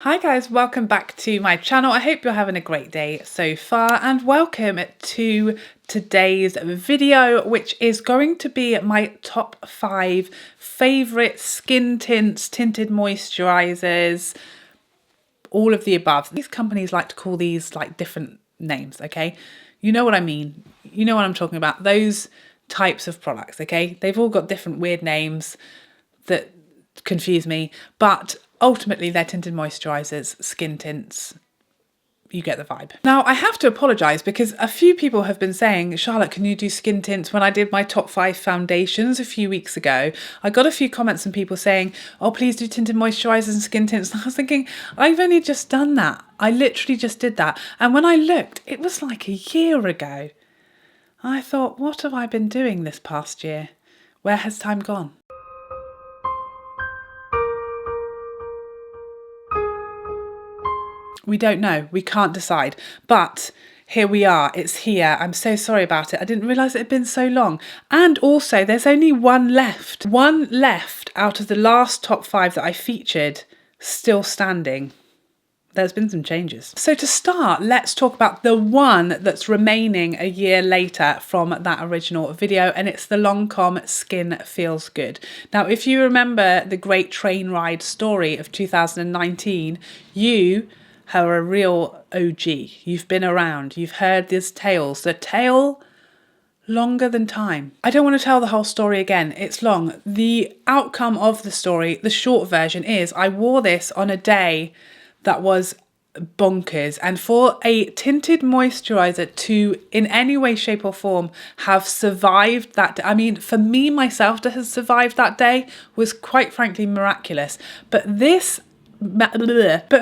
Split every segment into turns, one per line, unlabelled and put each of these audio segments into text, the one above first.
Hi guys, welcome back to my channel. I hope you're having a great day so far and welcome to today's video, which is going to be my top 5 favourite skin tints, tinted moisturisers, all of the above. These companies like to call these like different names, okay? You know what I mean. You know what I'm talking about. Those types of products, okay? They've all got different weird names that confuse me, but ultimately they're tinted moisturisers, skin tints. You get the vibe. Now I have to apologise because a few people have been saying, Charlotte, can you do skin tints? When I did my top 5 foundations a few weeks ago, I got a few comments from people saying, oh, please do tinted moisturisers and skin tints. And I was thinking, I've only just done that. I literally just did that. And when I looked, it was like a year ago. I thought, what have I been doing this past year? Where has time gone? We don't know. We can't decide. But here we are. It's here. I'm so sorry about it. I didn't realise it had been so long. And also, there's only one left. One left out of the last top 5 that I featured still standing. There's been some changes. So to start, let's talk about the one that's remaining a year later from that original video, and it's the Lancome Skin Feels Good. Now, if you remember the great train ride story of 2019, you are a real OG. You've been around. You've heard these tales. The tale longer than time. I don't want to tell the whole story again. It's long. The outcome of the story, the short version is I wore this on a day that was bonkers. And for a tinted moisturiser to in any way, shape or form have survived that, I mean, for me, myself to have survived that day was quite frankly miraculous. But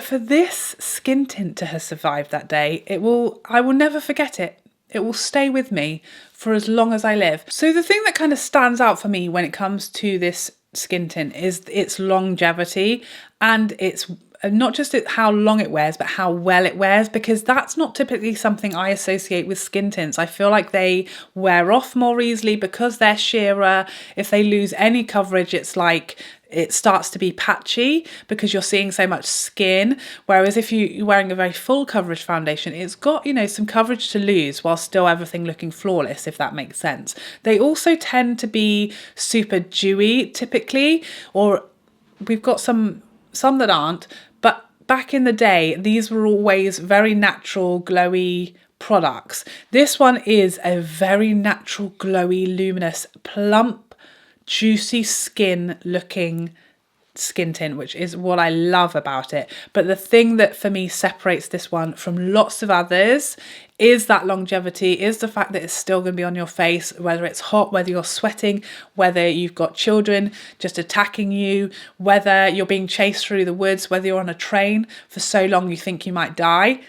for this skin tint to have survived that day, I will never forget it. It will stay with me for as long as I live. So the thing that kind of stands out for me when it comes to this skin tint is its longevity, and it's not just how long it wears, but how well it wears, because that's not typically something I associate with skin tints. I feel like they wear off more easily because they're sheerer. If they lose any coverage, it's like it starts to be patchy because you're seeing so much skin. Whereas if you're wearing a very full coverage foundation, it's got, you know, some coverage to lose while still everything looking flawless, if that makes sense. They also tend to be super dewy typically, or we've got some that aren't, but back in the day, these were always very natural, glowy products. This one is a very natural, glowy, luminous, plump, juicy skin looking skin tint, which is what I love about it. But the thing that for me separates this one from lots of others is that longevity, is the fact that it's still going to be on your face, whether it's hot, whether you're sweating, whether you've got children just attacking you, whether you're being chased through the woods, whether you're on a train for so long you think you might die.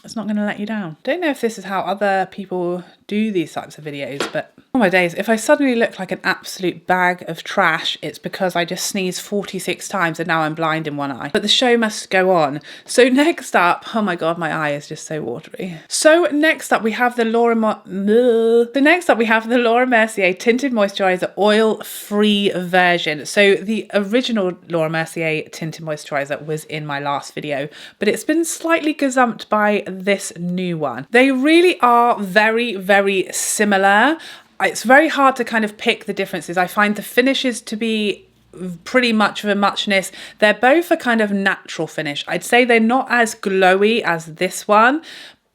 It's not going to let you down. Don't know if this is how other people do these types of videos, but oh my days, if I suddenly look like an absolute bag of trash, it's because I just sneezed 46 times and now I'm blind in one eye. But the show must go on. So next up, oh my god, my eye is just so watery. So next up we have the Laura Mercier Tinted Moisturiser Oil-Free version. So the original Laura Mercier Tinted Moisturiser was in my last video, but it's been slightly gazumped by this new one. They really are very, very similar. It's very hard to kind of pick the differences. I find the finishes to be pretty much of a muchness. They're both a kind of natural finish. I'd say they're not as glowy as this one,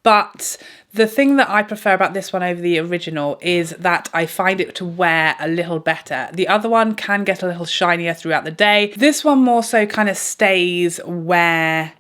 but the thing that I prefer about this one over the original is that I find it to wear a little better. The other one can get a little shinier throughout the day. This one more so kind of stays where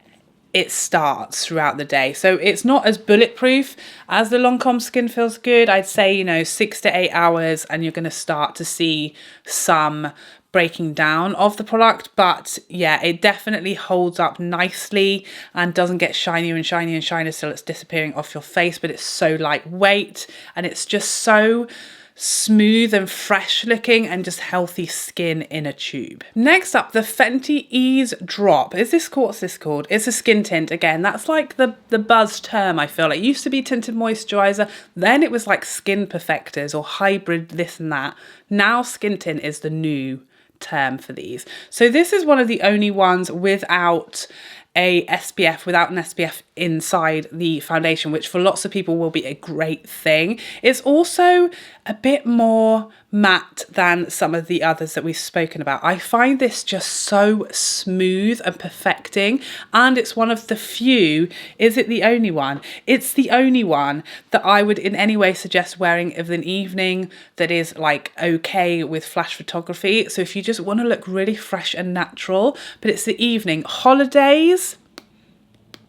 it starts throughout the day. So it's not as bulletproof as the Lancome Skin Feels Good. I'd say, you know, 6 to 8 hours and you're going to start to see some breaking down of the product. But yeah, it definitely holds up nicely and doesn't get shinier and shinier and shinier till it's disappearing off your face. But it's so lightweight and it's just so smooth and fresh looking and just healthy skin in a tube. Next up, the Fenty Ease Drop. What's this called? It's a skin tint. Again, that's like the buzz term, I feel. It used to be tinted moisturizer, then it was like skin perfectors or hybrid this and that. Now skin tint is the new term for these. So this is one of the only ones without a SPF, without an SPF inside the foundation, which for lots of people will be a great thing. It's also a bit more matte than some of the others that we've spoken about. I find this just so smooth and perfecting, and it's one of the few, is it the only one? It's the only one that I would in any way suggest wearing of an evening that is like okay with flash photography. So if you just want to look really fresh and natural, but it's the evening, holidays,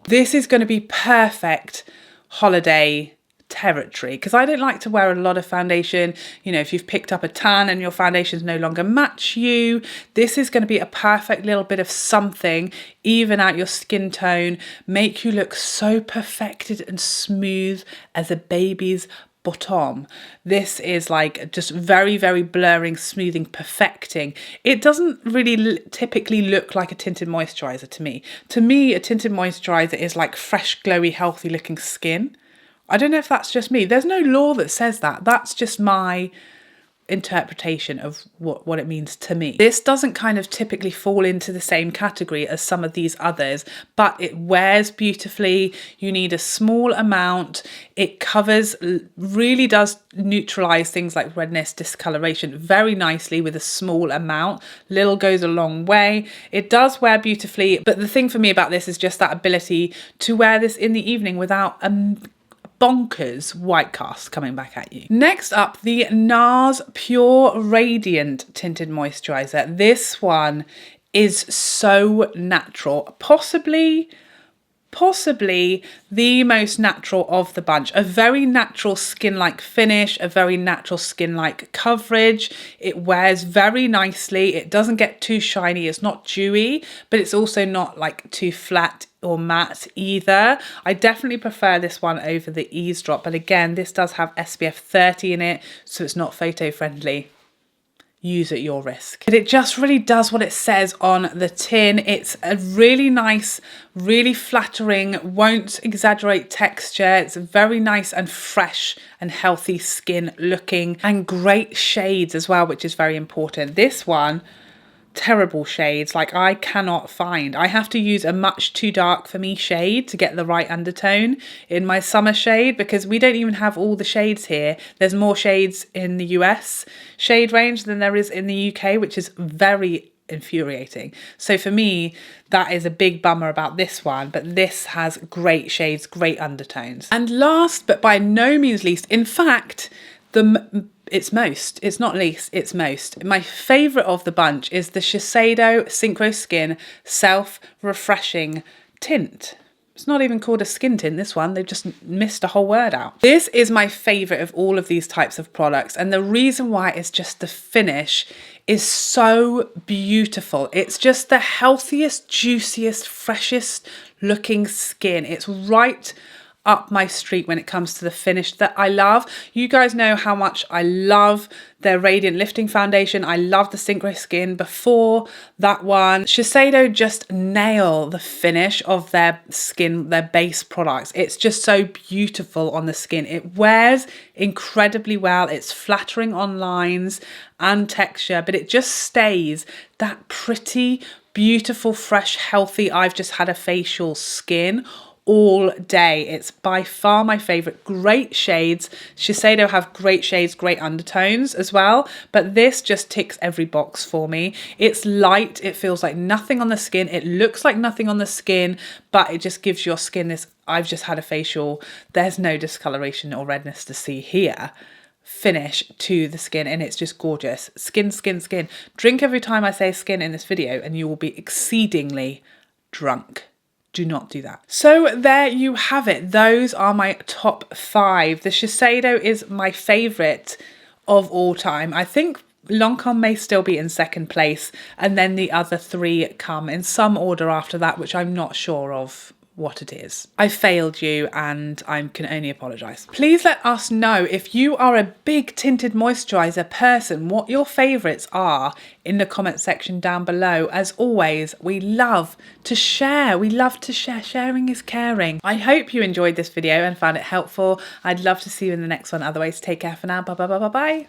this is going to be perfect holiday territory, because I don't like to wear a lot of foundation. You know, if you've picked up a tan and your foundations no longer match you, this is going to be a perfect little bit of something, even out your skin tone, make you look so perfected and smooth as a baby's bottom. This is like just very, very blurring, smoothing, perfecting. It doesn't really typically look like a tinted moisturiser to me. To me, a tinted moisturiser is like fresh, glowy, healthy looking skin. I don't know if that's just me. There's no law that says that. That's just my interpretation of what it means to me. This doesn't kind of typically fall into the same category as some of these others, but it wears beautifully. You need a small amount. It covers, really does neutralize things like redness, discoloration very nicely with a small amount. Little goes a long way. It does wear beautifully, but the thing for me about this is just that ability to wear this in the evening without bonkers white cast coming back at you. Next up, the Nars Pure Radiant Tinted Moisturiser. This one is so natural, possibly the most natural of the bunch. A very natural skin-like finish, a very natural skin-like coverage. It wears very nicely. It doesn't get too shiny. It's not dewy, but it's also not like too flat or matte either. I definitely prefer this one over the Eavesdrop, but again, this does have SPF 30 in it, so it's not photo friendly. Use at your risk. But it just really does what it says on the tin. It's a really nice, really flattering, won't exaggerate texture. It's very nice and fresh and healthy skin looking, and great shades as well, which is very important. This one, terrible shades, like I cannot find. I have to use a much too dark for me shade to get the right undertone in my summer shade, because we don't even have all the shades here. There's more shades in the US shade range than there is in the UK, which is very infuriating. So for me, that is a big bummer about this one, but this has great shades, great undertones. And last but by no means least, in fact, it's not least, it's most. My favourite of the bunch is the Shiseido Synchro Skin Self Refreshing Tint. It's not even called a skin tint, this one. They've just missed a whole word out. This is my favourite of all of these types of products. And the reason why is just the finish is so beautiful. It's just the healthiest, juiciest, freshest looking skin. It's right up my street when it comes to the finish that I love. You guys know how much I love their Radiant Lifting Foundation. I love the Synchro Skin before that one. Shiseido just nail the finish of their skin, their base products. It's just so beautiful on the skin. It wears incredibly well. It's flattering on lines and texture, but it just stays that pretty, beautiful, fresh, healthy, I've just had a facial skin all day. It's by far my favorite. Great shades. Shiseido have great shades, great undertones as well, but this just ticks every box for me. It's light, it feels like nothing on the skin, it looks like nothing on the skin, but it just gives your skin this, I've just had a facial, there's no discoloration or redness to see here, finish to the skin, and it's just gorgeous. Skin, skin, skin. Drink every time I say skin in this video and you will be exceedingly drunk. Do not do that. So there you have it. Those are my top 5. The Shiseido is my favourite of all time. I think Lancome may still be in second place, and then the other 3 come in some order after that, which I'm not sure of what it is. I failed you and I can only apologise. Please let us know if you are a big tinted moisturiser person, what your favourites are in the comment section down below. As always, we love to share. We love to share. Sharing is caring. I hope you enjoyed this video and found it helpful. I'd love to see you in the next one. Otherwise, take care for now. Bye bye bye bye bye.